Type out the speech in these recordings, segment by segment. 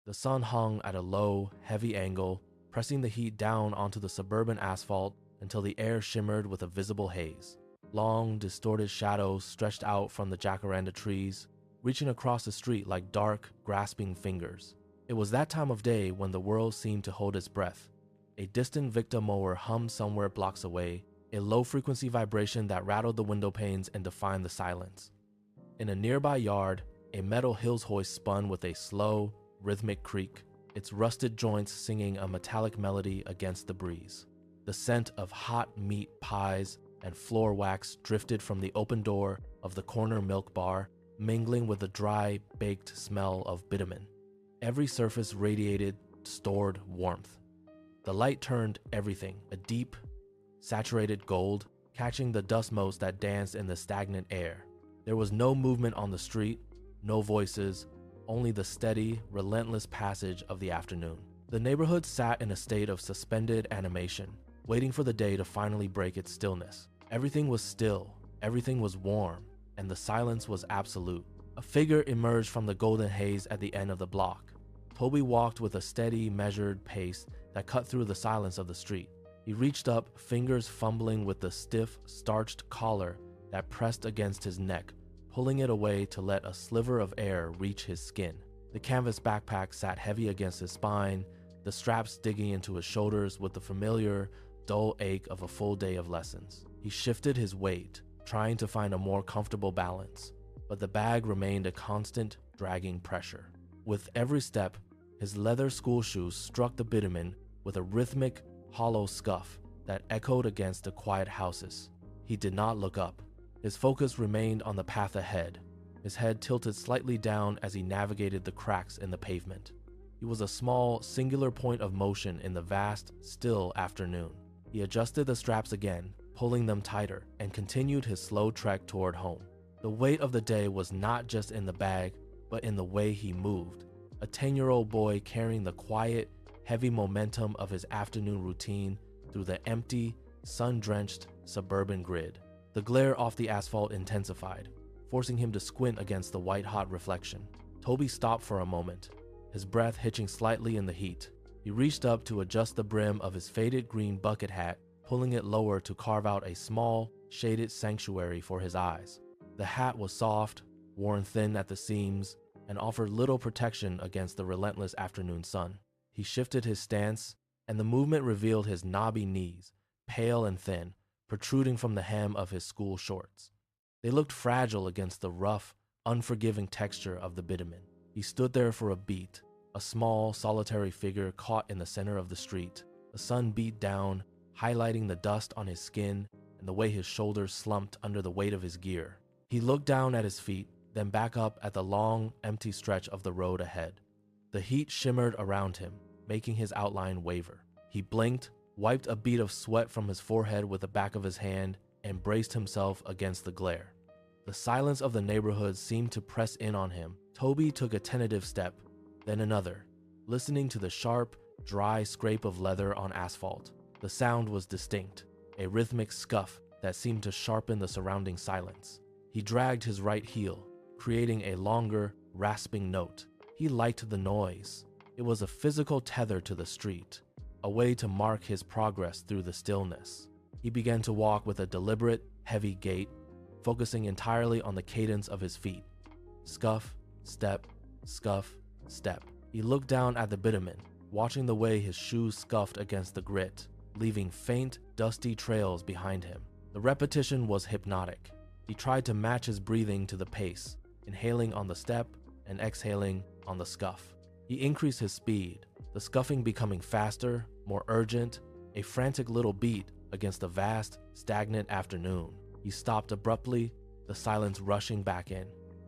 The sun hung at a low, heavy angle, pressing the heat down onto the suburban asphalt until the air shimmered with a visible haze. Long, distorted shadows stretched out from the jacaranda trees, reaching across the street like dark, grasping fingers. It was that time of day when the world seemed to hold its breath. A distant Victa mower hummed somewhere blocks away, a low-frequency vibration that rattled the window panes and defined the silence. In a nearby yard, a metal hills hoist spun with a slow, rhythmic creak, its rusted joints singing a metallic melody against the breeze. The scent of hot meat pies and floor wax drifted from the open door of the corner milk bar, mingling with the dry, baked smell of bitumen. Every surface radiated stored warmth. The light turned everything, a deep, saturated gold, catching the dust motes that danced in the stagnant air. There was no movement on the street, no voices, only the steady, relentless passage of the afternoon. The neighborhood sat in a state of suspended animation, waiting for the day to finally break its stillness. Everything was still, everything was warm, and the silence was absolute. A figure emerged from the golden haze at the end of the block. Toby walked with a steady, measured pace that cut through the silence of the street. He reached up, fingers fumbling with the stiff, starched collar that pressed against his neck, pulling it away to let a sliver of air reach his skin. The canvas backpack sat heavy against his spine, the straps digging into his shoulders with the familiar, dull ache of a full day of lessons. He shifted his weight, trying to find a more comfortable balance, but the bag remained a constant, dragging pressure. With every step, his leather school shoes struck the bitumen with a rhythmic, hollow scuff that echoed against the quiet houses. He did not look up. His focus remained on the path ahead, his head tilted slightly down as he navigated the cracks in the pavement. He was a small, singular point of motion in the vast, still afternoon. He adjusted the straps again, pulling them tighter, and continued his slow trek toward home. The weight of the day was not just in the bag, but in the way he moved. A 10-year-old boy carrying the quiet, heavy momentum of his afternoon routine through the empty, sun-drenched suburban grid. The glare off the asphalt intensified, forcing him to squint against the white-hot reflection. Toby stopped for a moment, his breath hitching slightly in the heat. He reached up to adjust the brim of his faded green bucket hat, pulling it lower to carve out a small, shaded sanctuary for his eyes. The hat was soft, worn thin at the seams, and offered little protection against the relentless afternoon sun. He shifted his stance, and the movement revealed his knobby knees, pale and thin, protruding from the hem of his school shorts. They looked fragile against the rough, unforgiving texture of the bitumen. He stood there for a beat, a small, solitary figure caught in the center of the street. The sun beat down, highlighting the dust on his skin and the way his shoulders slumped under the weight of his gear. He looked down at his feet, then back up at the long, empty stretch of the road ahead. The heat shimmered around him, making his outline waver. He blinked, wiped a bead of sweat from his forehead with the back of his hand, and braced himself against the glare. The silence of the neighborhood seemed to press in on him. Toby took a tentative step, then another, listening to the sharp, dry scrape of leather on asphalt. The sound was distinct, a rhythmic scuff that seemed to sharpen the surrounding silence. He dragged his right heel, creating a longer, rasping note. He liked the noise. It was a physical tether to the street, a way to mark his progress through the stillness. He began to walk with a deliberate, heavy gait, focusing entirely on the cadence of his feet. Scuff, step, scuff, step. He looked down at the bitumen, watching the way his shoes scuffed against the grit, leaving faint, dusty trails behind him. The repetition was hypnotic. He tried to match his breathing to the pace, inhaling on the step and exhaling on the scuff. He increased his speed, the scuffing becoming faster, more urgent, a frantic little beat against the vast, stagnant afternoon. He stopped abruptly, the silence rushing back in.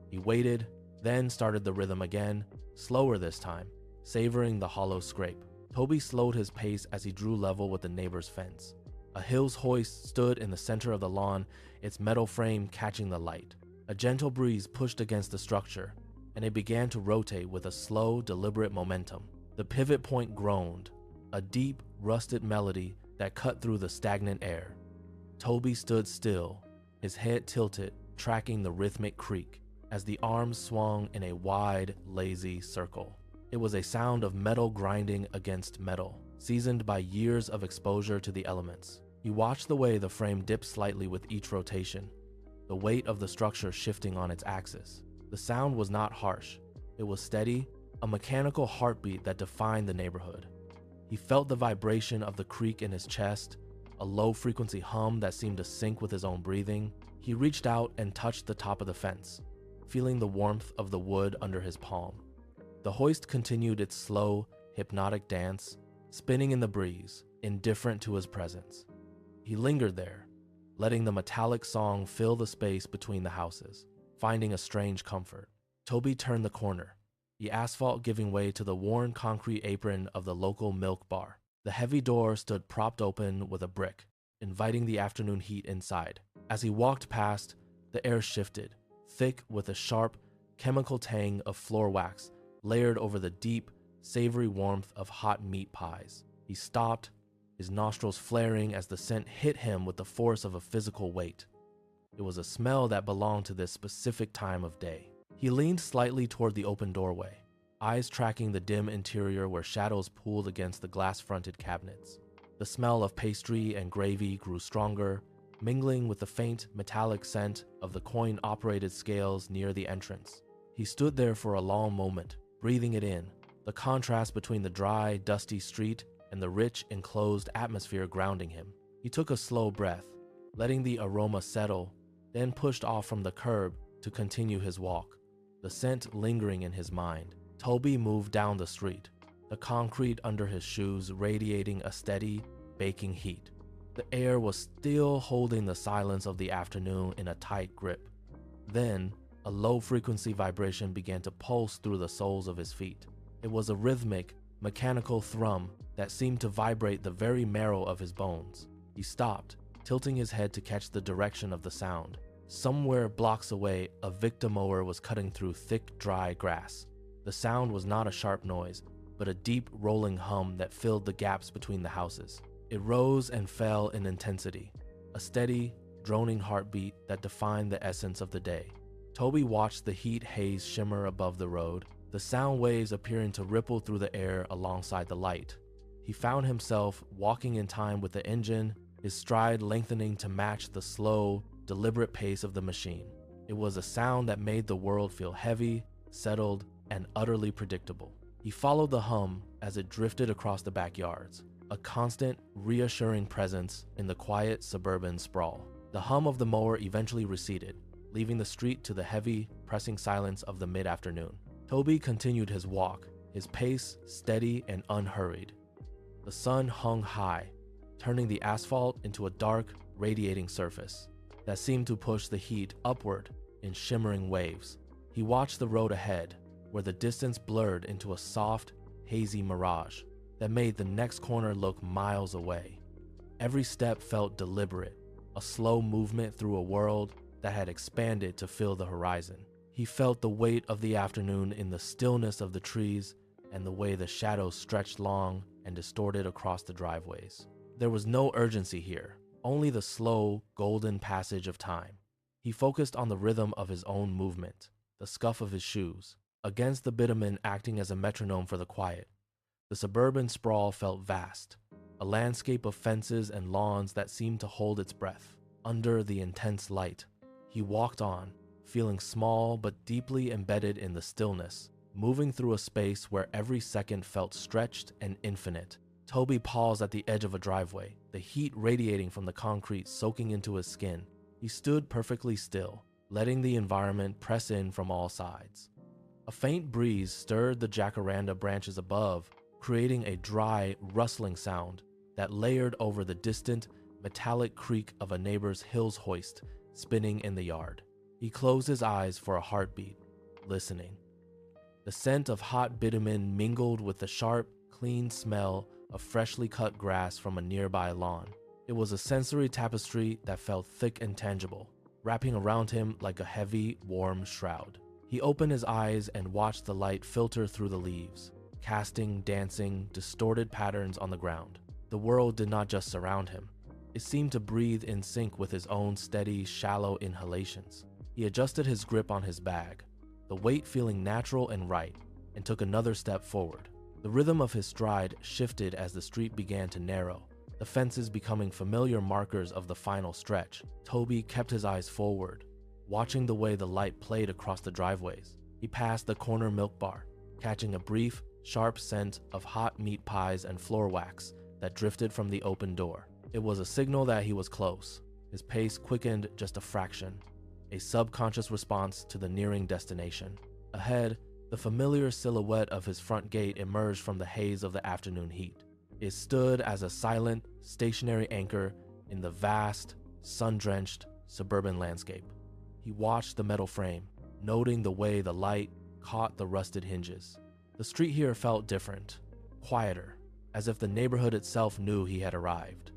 He waited, then started the rhythm again, slower this time, savoring the hollow scrape. Toby slowed his pace as he drew level with the neighbor's fence. A Hills hoist stood in the center of the lawn, its metal frame catching the light. A gentle breeze pushed against the structure, and it began to rotate with a slow, deliberate momentum. The pivot point groaned, a deep, rusted melody that cut through the stagnant air. Toby stood still, his head tilted, tracking the rhythmic creak as the arms swung in a wide, lazy circle. It was a sound of metal grinding against metal, seasoned by years of exposure to the elements. He watched the way the frame dipped slightly with each rotation, the weight of the structure shifting on its axis. The sound was not harsh. It was steady, a mechanical heartbeat that defined the neighborhood. He felt the vibration of the creak in his chest, a low-frequency hum that seemed to sync with his own breathing. He reached out and touched the top of the fence, feeling the warmth of the wood under his palm. The hoist continued its slow, hypnotic dance, spinning in the breeze, indifferent to his presence. He lingered there, letting the metallic song fill the space between the houses, finding a strange comfort. Toby turned the corner, the asphalt giving way to the worn concrete apron of the local milk bar. The heavy door stood propped open with a brick, inviting the afternoon heat inside. As he walked past, the air shifted, thick with a sharp, chemical tang of floor wax layered over the deep, savory warmth of hot meat pies. He stopped, his nostrils flaring as the scent hit him with the force of a physical weight. It was a smell that belonged to this specific time of day. He leaned slightly toward the open doorway, eyes tracking the dim interior where shadows pooled against the glass-fronted cabinets. The smell of pastry and gravy grew stronger, mingling with the faint, metallic scent of the coin-operated scales near the entrance. He stood there for a long moment, breathing it in, the contrast between the dry, dusty street and the rich, enclosed atmosphere grounding him. He took a slow breath, letting the aroma settle, then pushed off from the curb to continue his walk, the scent lingering in his mind. Toby moved down the street, the concrete under his shoes radiating a steady, baking heat. The air was still holding the silence of the afternoon in a tight grip. Then, a low-frequency vibration began to pulse through the soles of his feet. It was a rhythmic, mechanical thrum that seemed to vibrate the very marrow of his bones. He stopped, tilting his head to catch the direction of the sound. Somewhere blocks away, a Victa mower was cutting through thick, dry grass. The sound was not a sharp noise, but a deep, rolling hum that filled the gaps between the houses. It rose and fell in intensity, a steady, droning heartbeat that defined the essence of the day. Toby watched the heat haze shimmer above the road, the sound waves appearing to ripple through the air alongside the light. He found himself walking in time with the engine, his stride lengthening to match the slow, deliberate pace of the machine. It was a sound that made the world feel heavy, settled, and utterly predictable. He followed the hum as it drifted across the backyards, a constant, reassuring presence in the quiet suburban sprawl. The hum of the mower eventually receded, leaving the street to the heavy, pressing silence of the mid-afternoon. Toby continued his walk, his pace steady and unhurried. The sun hung high, turning the asphalt into a dark, radiating surface that seemed to push the heat upward in shimmering waves. He watched the road ahead, where the distance blurred into a soft, hazy mirage that made the next corner look miles away. Every step felt deliberate, a slow movement through a world that had expanded to fill the horizon. He felt the weight of the afternoon in the stillness of the trees and the way the shadows stretched long and distorted across the driveways. There was no urgency here, only the slow, golden passage of time. He focused on the rhythm of his own movement, the scuff of his shoes, against the bitumen acting as a metronome for the quiet. The suburban sprawl felt vast, a landscape of fences and lawns that seemed to hold its breath. Under the intense light, he walked on, feeling small but deeply embedded in the stillness, moving through a space where every second felt stretched and infinite. Toby paused at the edge of a driveway, the heat radiating from the concrete soaking into his skin. He stood perfectly still, letting the environment press in from all sides. A faint breeze stirred the jacaranda branches above, creating a dry, rustling sound that layered over the distant, metallic creak of a neighbor's Hills hoist spinning in the yard. He closed his eyes for a heartbeat, listening. The scent of hot bitumen mingled with the sharp, clean smell of freshly cut grass from a nearby lawn. It was a sensory tapestry that felt thick and tangible, wrapping around him like a heavy, warm shroud. He opened his eyes and watched the light filter through the leaves, casting, dancing, distorted patterns on the ground. The world did not just surround him. It seemed to breathe in sync with his own steady, shallow inhalations. He adjusted his grip on his bag, the weight feeling natural and right, and took another step forward. The rhythm of his stride shifted as the street began to narrow, the fences becoming familiar markers of the final stretch. Toby kept his eyes forward, watching the way the light played across the driveways. He passed the corner milk bar, catching a brief, sharp scent of hot meat pies and floor wax that drifted from the open door. It was a signal that he was close. His pace quickened just a fraction, a subconscious response to the nearing destination. Ahead, the familiar silhouette of his front gate emerged from the haze of the afternoon heat. It stood as a silent, stationary anchor in the vast, sun-drenched suburban landscape. He watched the metal frame, noting the way the light caught the rusted hinges. The street here felt different, quieter, as if the neighborhood itself knew he had arrived.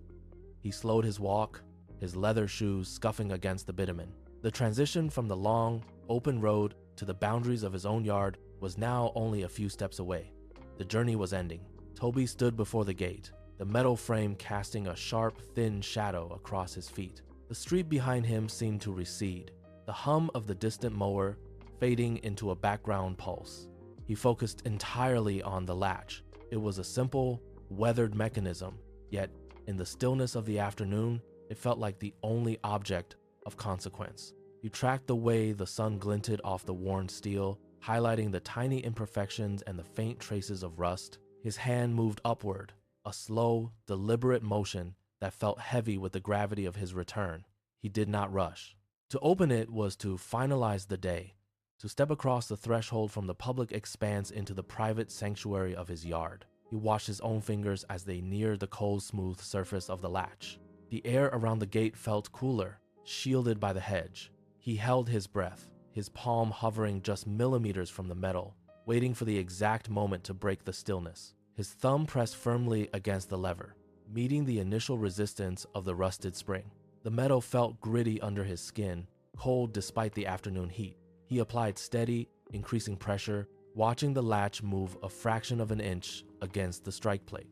He slowed his walk, his leather shoes scuffing against the bitumen. The transition from the long, open road to the boundaries of his own yard was now only a few steps away. The journey was ending. Toby stood before the gate, the metal frame casting a sharp, thin shadow across his feet. The street behind him seemed to recede, the hum of the distant mower fading into a background pulse. He focused entirely on the latch. It was a simple, weathered mechanism, yet in the stillness of the afternoon, it felt like the only object of consequence. He tracked the way the sun glinted off the worn steel, highlighting the tiny imperfections and the faint traces of rust. His hand moved upward, a slow, deliberate motion that felt heavy with the gravity of his return. He did not rush. To open it was to finalize the day, to step across the threshold from the public expanse into the private sanctuary of his yard. He watched his own fingers as they neared the cold, smooth surface of the latch. The air around the gate felt cooler, shielded by the hedge. He held his breath, his palm hovering just millimeters from the metal, waiting for the exact moment to break the stillness. His thumb pressed firmly against the lever, meeting the initial resistance of the rusted spring. The metal felt gritty under his skin, cold despite the afternoon heat. He applied steady, increasing pressure, watching the latch move a fraction of an inch against the strike plate.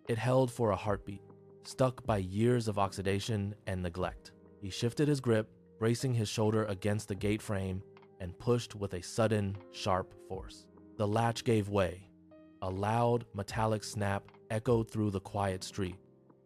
It held for a heartbeat, stuck by years of oxidation and neglect. He shifted his grip, bracing his shoulder against the gate frame, and pushed with a sudden, sharp force. The latch gave way. A loud, metallic snap echoed through the quiet street,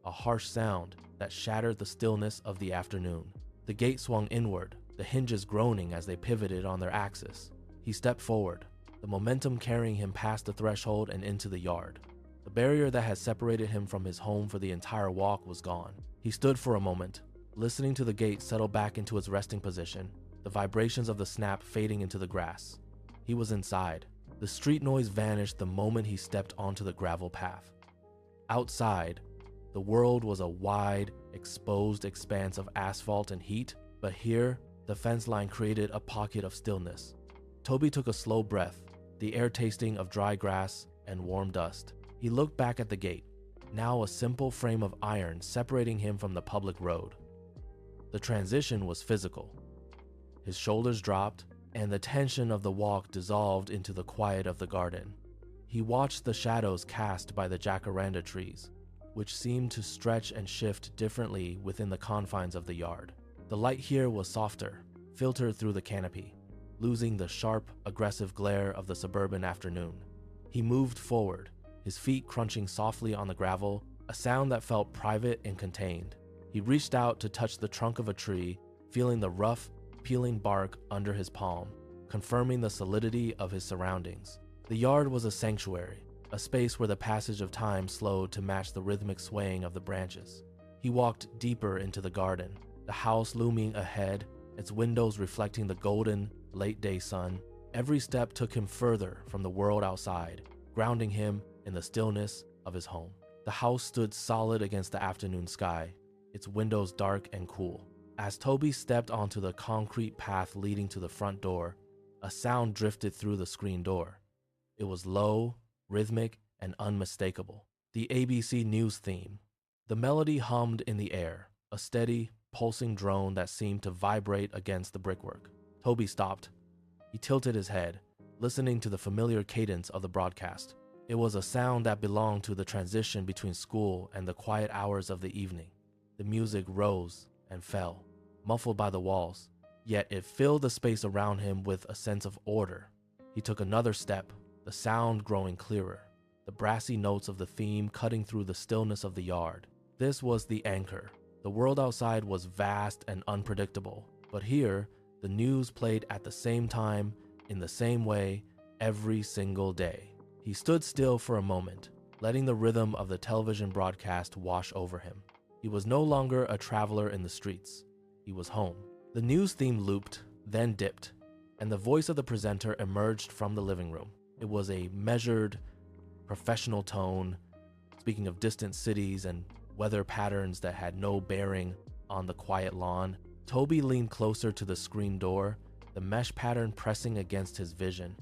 a harsh sound that shattered the stillness of the afternoon. The gate swung inward, the hinges groaning as they pivoted on their axis. He stepped forward, the momentum carrying him past the threshold and into the yard. The barrier that had separated him from his home for the entire walk was gone. He stood for a moment, listening to the gate settle back into its resting position, the vibrations of the snap fading into the grass. He was inside. The street noise vanished the moment he stepped onto the gravel path. Outside, the world was a wide, exposed expanse of asphalt and heat, but here, the fence line created a pocket of stillness. Toby took a slow breath, the air tasting of dry grass and warm dust. He looked back at the gate, now a simple frame of iron separating him from the public road. The transition was physical. His shoulders dropped, and the tension of the walk dissolved into the quiet of the garden. He watched the shadows cast by the jacaranda trees, which seemed to stretch and shift differently within the confines of the yard. The light here was softer, filtered through the canopy, losing the sharp, aggressive glare of the suburban afternoon. He moved forward, his feet crunching softly on the gravel, a sound that felt private and contained. He reached out to touch the trunk of a tree, feeling the rough, peeling bark under his palm, confirming the solidity of his surroundings. The yard was a sanctuary, a space where the passage of time slowed to match the rhythmic swaying of the branches. He walked deeper into the garden, the house looming ahead, its windows reflecting the golden, late-day sun. Every step took him further from the world outside, grounding him in the stillness of his home. The house stood solid against the afternoon sky, its windows dark and cool. As Toby stepped onto the concrete path leading to the front door, a sound drifted through the screen door. It was low, rhythmic, and unmistakable. The ABC News theme. The melody hummed in the air, a steady, pulsing drone that seemed to vibrate against the brickwork. Toby stopped. He tilted his head, listening to the familiar cadence of the broadcast. It was a sound that belonged to the transition between school and the quiet hours of the evening. The music rose and fell, muffled by the walls, yet it filled the space around him with a sense of order. He took another step, the sound growing clearer, the brassy notes of the theme cutting through the stillness of the yard. This was the anchor. The world outside was vast and unpredictable, but here, the news played at the same time, in the same way, every single day. He stood still for a moment, letting the rhythm of the television broadcast wash over him. He was no longer a traveler in the streets. He was home. The news theme looped, then dipped, and the voice of the presenter emerged from the living room. It was a measured, professional tone, speaking of distant cities and weather patterns that had no bearing on the quiet lawn. Toby leaned closer to the screen door, the mesh pattern pressing against his vision.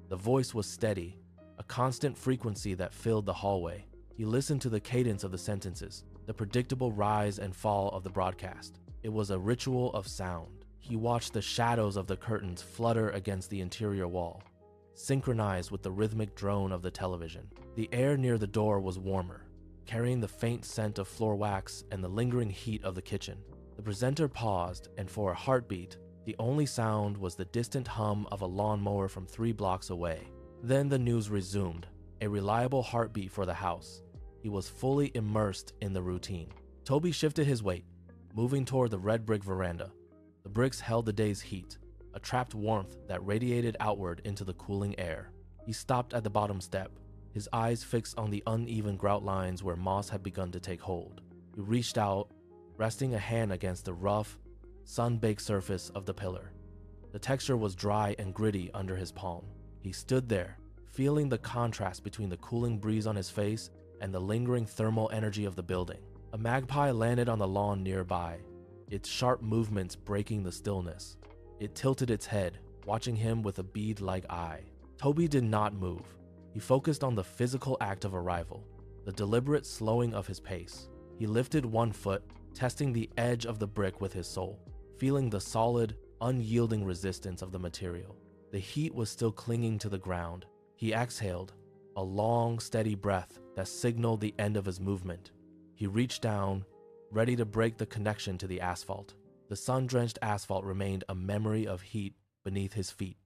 The voice was steady, a constant frequency that filled the hallway. He listened to the cadence of the sentences, the predictable rise and fall of the broadcast. It was a ritual of sound. He watched the shadows of the curtains flutter against the interior wall, synchronized with the rhythmic drone of the television. The air near the door was warmer, carrying the faint scent of floor wax and the lingering heat of the kitchen. The presenter paused, and for a heartbeat, the only sound was the distant hum of a lawnmower from 3 blocks away. Then the news resumed, a reliable heartbeat for the house. He was fully immersed in the routine. Toby shifted his weight, moving toward the red brick veranda. The bricks held the day's heat, a trapped warmth that radiated outward into the cooling air. He stopped at the bottom step, his eyes fixed on the uneven grout lines where moss had begun to take hold. He reached out, resting a hand against the rough, sun-baked surface of the pillar. The texture was dry and gritty under his palm. He stood there, feeling the contrast between the cooling breeze on his face and the lingering thermal energy of the building. A magpie landed on the lawn nearby, its sharp movements breaking the stillness. It tilted its head, watching him with a bead-like eye. Toby did not move. He focused on the physical act of arrival, the deliberate slowing of his pace. He lifted one foot, testing the edge of the brick with his sole, feeling the solid, unyielding resistance of the material. The heat was still clinging to the ground. He exhaled, a long, steady breath that signaled the end of his movement. He reached down, ready to break the connection to the asphalt. The sun-drenched asphalt remained a memory of heat beneath his feet,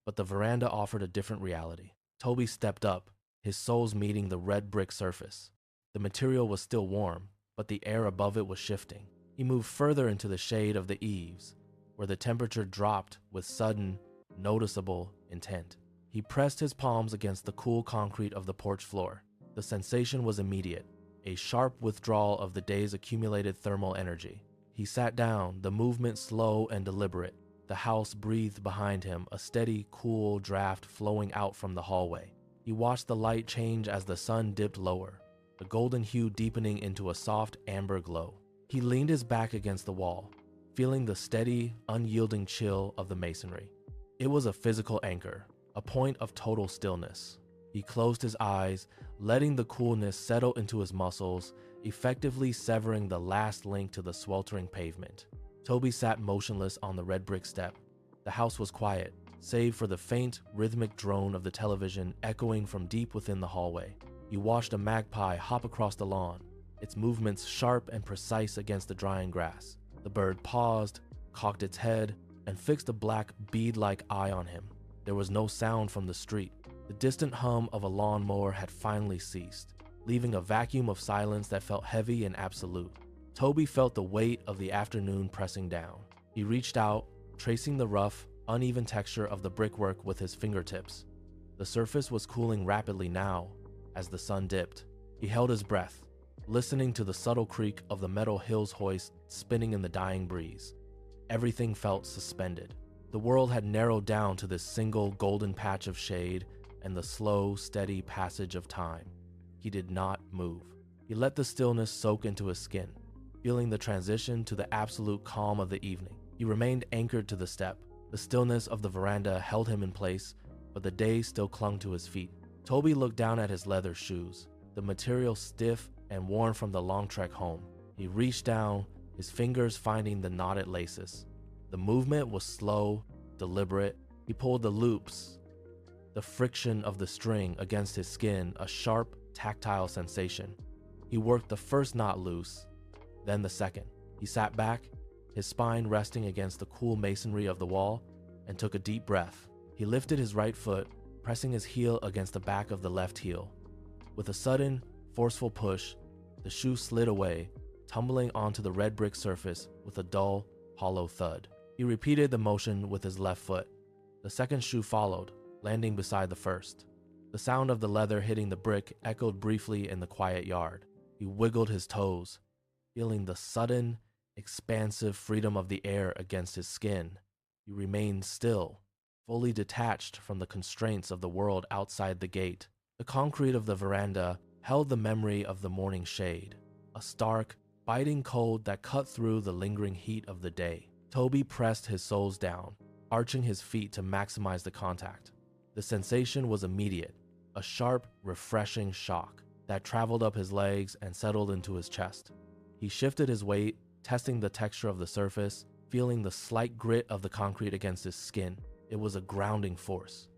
but the veranda offered a different reality. Toby stepped up, his soles meeting the red brick surface. The material was still warm, but the air above it was shifting. He moved further into the shade of the eaves, where the temperature dropped with sudden, noticeable intent. He pressed his palms against the cool concrete of the porch floor. The sensation was immediate, a sharp withdrawal of the day's accumulated thermal energy. He sat down, the movement slow and deliberate. The house breathed behind him, a steady, cool draft flowing out from the hallway. He watched the light change as the sun dipped lower, the golden hue deepening into a soft amber glow. He leaned his back against the wall, feeling the steady, unyielding chill of the masonry. It was a physical anchor, a point of total stillness. He closed his eyes, letting the coolness settle into his muscles, effectively severing the last link to the sweltering pavement. Toby sat motionless on the red brick step. The house was quiet, save for the faint, rhythmic drone of the television echoing from deep within the hallway. He watched a magpie hop across the lawn, its movements sharp and precise against the drying grass. The bird paused, cocked its head, and fixed a black, bead-like eye on him. There was no sound from the street. The distant hum of a lawnmower had finally ceased, leaving a vacuum of silence that felt heavy and absolute. Toby felt the weight of the afternoon pressing down. He reached out, tracing the rough, uneven texture of the brickwork with his fingertips. The surface was cooling rapidly now, as the sun dipped. He held his breath, listening to the subtle creak of the metal hills hoist spinning in the dying breeze. Everything felt suspended. The world had narrowed down to this single golden patch of shade and the slow, steady passage of time. He did not move. He let the stillness soak into his skin, feeling the transition to the absolute calm of the evening. He remained anchored to the step. The stillness of the veranda held him in place, but the day still clung to his feet. Toby looked down at his leather shoes, the material stiff and worn from the long trek home. He reached down, his fingers finding the knotted laces. The movement was slow, deliberate. He pulled the loops, the friction of the string against his skin, a sharp, tactile sensation. He worked the first knot loose, then the second. He sat back, his spine resting against the cool masonry of the wall, and took a deep breath. He lifted his right foot, pressing his heel against the back of the left heel. With a sudden, forceful push, the shoe slid away, tumbling onto the red brick surface with a dull, hollow thud. He repeated the motion with his left foot. The second shoe followed, landing beside the first. The sound of the leather hitting the brick echoed briefly in the quiet yard. He wiggled his toes, feeling the sudden, expansive freedom of the air against his skin. He remained still, fully detached from the constraints of the world outside the gate. The concrete of the veranda held the memory of the morning shade, a stark, biting cold that cut through the lingering heat of the day. Toby pressed his soles down, arching his feet to maximize the contact. The sensation was immediate, a sharp, refreshing shock that traveled up his legs and settled into his chest. He shifted his weight, testing the texture of the surface, feeling the slight grit of the concrete against his skin. It was a grounding force.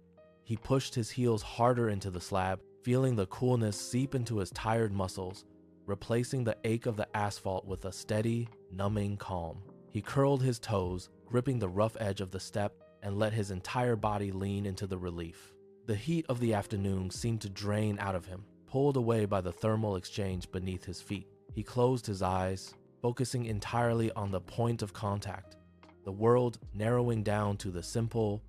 He pushed his heels harder into the slab, feeling the coolness seep into his tired muscles, replacing the ache of the asphalt with a steady, numbing calm. He curled his toes, gripping the rough edge of the step, and let his entire body lean into the relief. The heat of the afternoon seemed to drain out of him, pulled away by the thermal exchange beneath his feet. He closed his eyes, focusing entirely on the point of contact, the world narrowing down to the simple,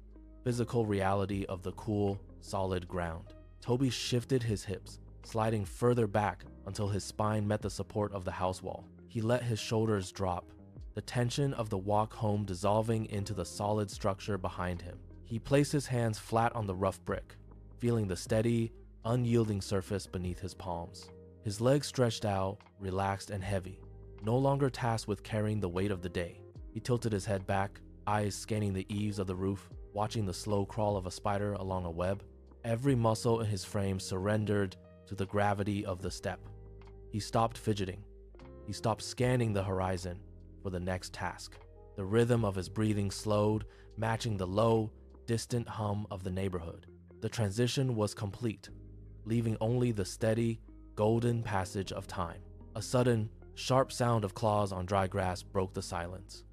physical reality of the cool, solid ground. Toby shifted his hips, sliding further back until his spine met the support of the house wall. He let his shoulders drop, the tension of the walk home dissolving into the solid structure behind him. He placed his hands flat on the rough brick, feeling the steady, unyielding surface beneath his palms. His legs stretched out, relaxed and heavy, no longer tasked with carrying the weight of the day. He tilted his head back, eyes scanning the eaves of the roof, watching the slow crawl of a spider along a web. Every muscle in his frame surrendered to the gravity of the step. He stopped fidgeting. He stopped scanning the horizon for the next task. The rhythm of his breathing slowed, matching the low, distant hum of the neighborhood. The transition was complete, leaving only the steady, golden passage of time. A sudden, sharp sound of claws on dry grass broke the silence.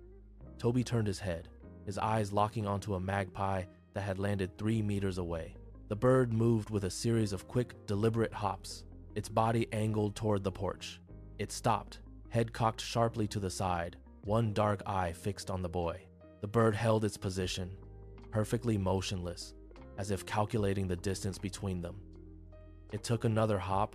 Toby turned his head, his eyes locking onto a magpie that had landed 3 meters away. The bird moved with a series of quick, deliberate hops, its body angled toward the porch. It stopped, head cocked sharply to the side, one dark eye fixed on the boy. The bird held its position, perfectly motionless, as if calculating the distance between them. It took another hop,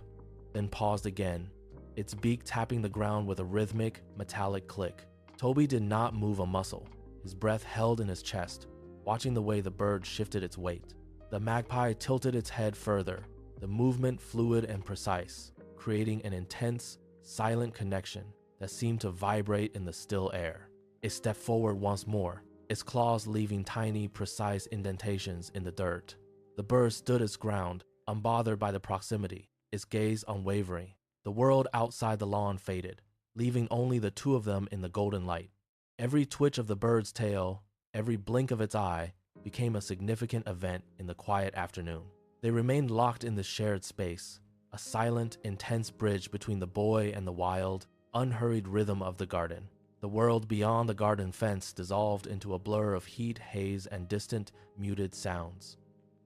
then paused again, its beak tapping the ground with a rhythmic, metallic click. Toby did not move a muscle, his breath held in his chest, watching the way the bird shifted its weight. The magpie tilted its head further, the movement fluid and precise, creating an intense, silent connection that seemed to vibrate in the still air. It stepped forward once more, its claws leaving tiny, precise indentations in the dirt. The bird stood its ground, unbothered by the proximity, its gaze unwavering. The world outside the lawn faded, leaving only the two of them in the golden light. Every twitch of the bird's tail, every blink of its eye, became a significant event in the quiet afternoon. They remained locked in the shared space, a silent, intense bridge between the boy and the wild, unhurried rhythm of the garden. The world beyond the garden fence dissolved into a blur of heat, haze, and distant, muted sounds.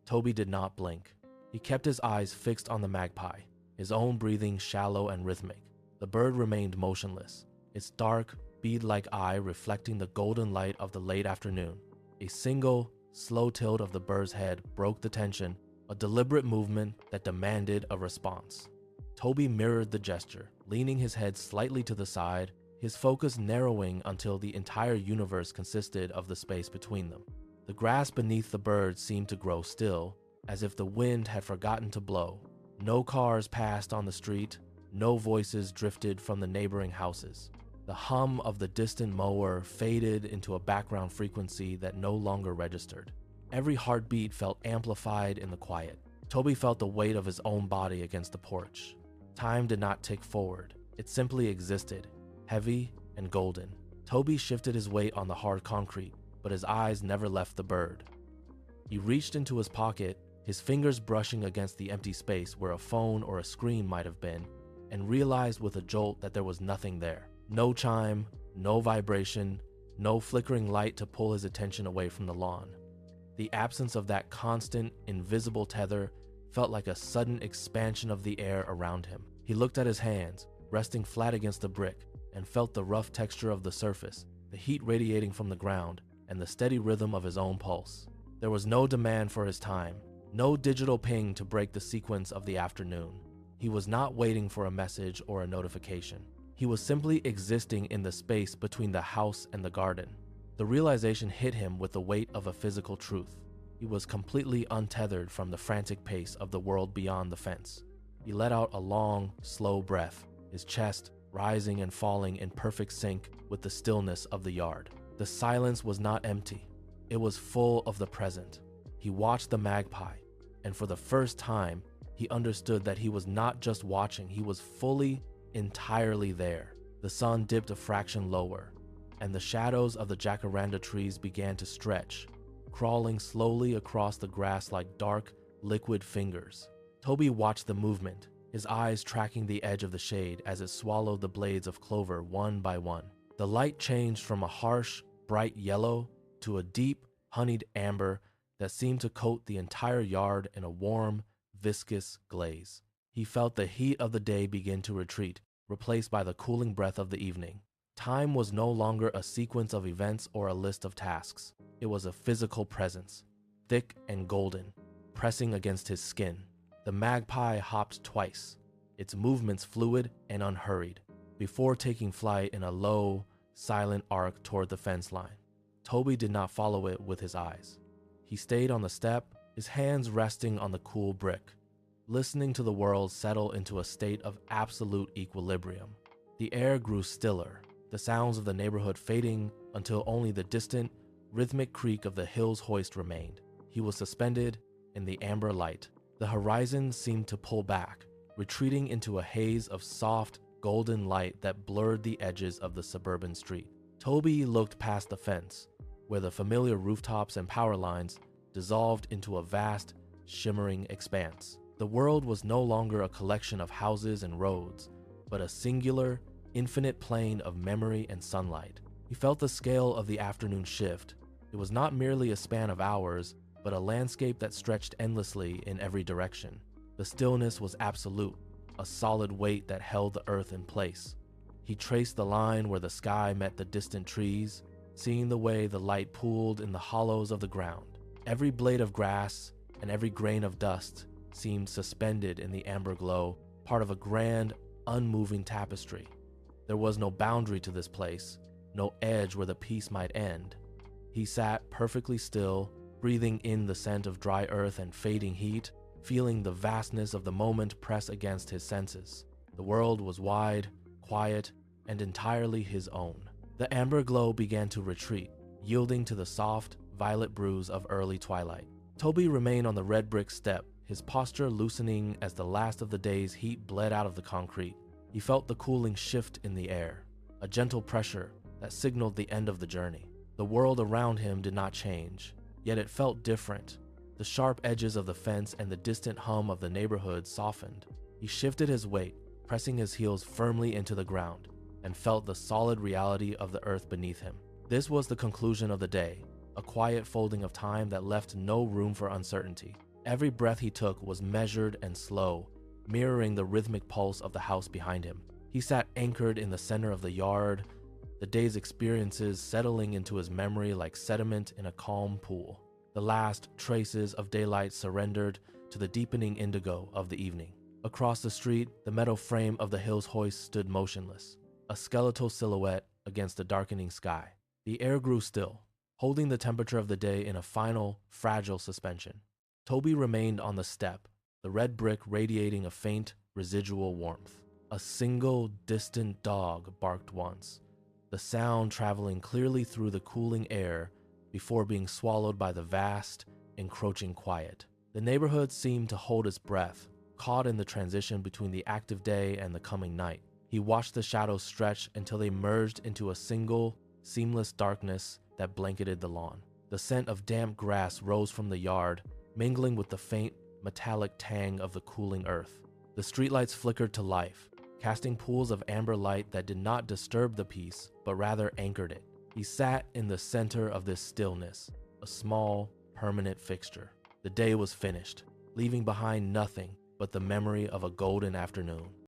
Toby did not blink. He kept his eyes fixed on the magpie, his own breathing shallow and rhythmic. The bird remained motionless, its dark, bead-like eye reflecting the golden light of the late afternoon. A single, slow tilt of the bird's head broke the tension, a deliberate movement that demanded a response. Toby mirrored the gesture, leaning his head slightly to the side, his focus narrowing until the entire universe consisted of the space between them. The grass beneath the bird seemed to grow still, as if the wind had forgotten to blow. No cars passed on the street, no voices drifted from the neighboring houses. The hum of the distant mower faded into a background frequency that no longer registered. Every heartbeat felt amplified in the quiet. Toby felt the weight of his own body against the porch. Time did not tick forward. It simply existed, heavy and golden. Toby shifted his weight on the hard concrete, but his eyes never left the bird. He reached into his pocket, his fingers brushing against the empty space where a phone or a screen might have been, and realized with a jolt that there was nothing there. No chime, no vibration, no flickering light to pull his attention away from the lawn. The absence of that constant, invisible tether felt like a sudden expansion of the air around him. He looked at his hands, resting flat against the brick, and felt the rough texture of the surface, the heat radiating from the ground, and the steady rhythm of his own pulse. There was no demand for his time, no digital ping to break the sequence of the afternoon. He was not waiting for a message or a notification. He was simply existing in the space between the house and the garden. The realization hit him with the weight of a physical truth. He was completely untethered from the frantic pace of the world beyond the fence. He let out a long, slow breath, his chest rising and falling in perfect sync with the stillness of the yard. The silence was not empty. It was full of the present. He watched the magpie, and for the first time, he understood that he was not just watching, he was fully, entirely there. The sun dipped a fraction lower, and the shadows of the jacaranda trees began to stretch, crawling slowly across the grass like dark, liquid fingers. Toby watched the movement, his eyes tracking the edge of the shade as it swallowed the blades of clover one by one. The light changed from a harsh, bright yellow to a deep, honeyed amber that seemed to coat the entire yard in a warm, viscous glaze. He felt the heat of the day begin to retreat, replaced by the cooling breath of the evening. Time was no longer a sequence of events or a list of tasks. It was a physical presence, thick and golden, pressing against his skin. The magpie hopped twice, its movements fluid and unhurried, before taking flight in a low, silent arc toward the fence line. Toby did not follow it with his eyes. He stayed on the step, his hands resting on the cool brick, listening to the world settle into a state of absolute equilibrium. The air grew stiller, the sounds of the neighborhood fading until only the distant, rhythmic creak of the hill's hoist remained. He was suspended in the amber light. The horizon seemed to pull back, retreating into a haze of soft, golden light that blurred the edges of the suburban street. Toby looked past the fence, where the familiar rooftops and power lines dissolved into a vast, shimmering expanse. The world was no longer a collection of houses and roads, but a singular, infinite plane of memory and sunlight. He felt the scale of the afternoon shift. It was not merely a span of hours, but a landscape that stretched endlessly in every direction. The stillness was absolute, a solid weight that held the earth in place. He traced the line where the sky met the distant trees, seeing the way the light pooled in the hollows of the ground. Every blade of grass and every grain of dust seemed suspended in the amber glow, part of a grand, unmoving tapestry. There was no boundary to this place, no edge where the piece might end. He sat perfectly still, breathing in the scent of dry earth and fading heat, feeling the vastness of the moment press against his senses. The world was wide, quiet, and entirely his own. The amber glow began to retreat, yielding to the soft, violet bruise of early twilight. Toby remained on the red brick step, his posture loosening as the last of the day's heat bled out of the concrete. He felt the cooling shift in the air, a gentle pressure that signaled the end of the journey. The world around him did not change, yet it felt different. The sharp edges of the fence and the distant hum of the neighborhood softened. He shifted his weight, pressing his heels firmly into the ground, and felt the solid reality of the earth beneath him. This was the conclusion of the day, a quiet folding of time that left no room for uncertainty. Every breath he took was measured and slow, mirroring the rhythmic pulse of the house behind him. He sat anchored in the center of the yard, the day's experiences settling into his memory like sediment in a calm pool. The last traces of daylight surrendered to the deepening indigo of the evening. Across the street, the metal frame of the hill's hoist stood motionless, a skeletal silhouette against the darkening sky. The air grew still, holding the temperature of the day in a final, fragile suspension. Toby remained on the step, the red brick radiating a faint, residual warmth. A single, distant dog barked once, the sound traveling clearly through the cooling air before being swallowed by the vast, encroaching quiet. The neighborhood seemed to hold its breath, caught in the transition between the active day and the coming night. He watched the shadows stretch until they merged into a single, seamless darkness that blanketed the lawn. The scent of damp grass rose from the yard, mingling with the faint, metallic tang of the cooling earth. The streetlights flickered to life, casting pools of amber light that did not disturb the peace, but rather anchored it. He sat in the center of this stillness, a small, permanent fixture. The day was finished, leaving behind nothing but the memory of a golden afternoon.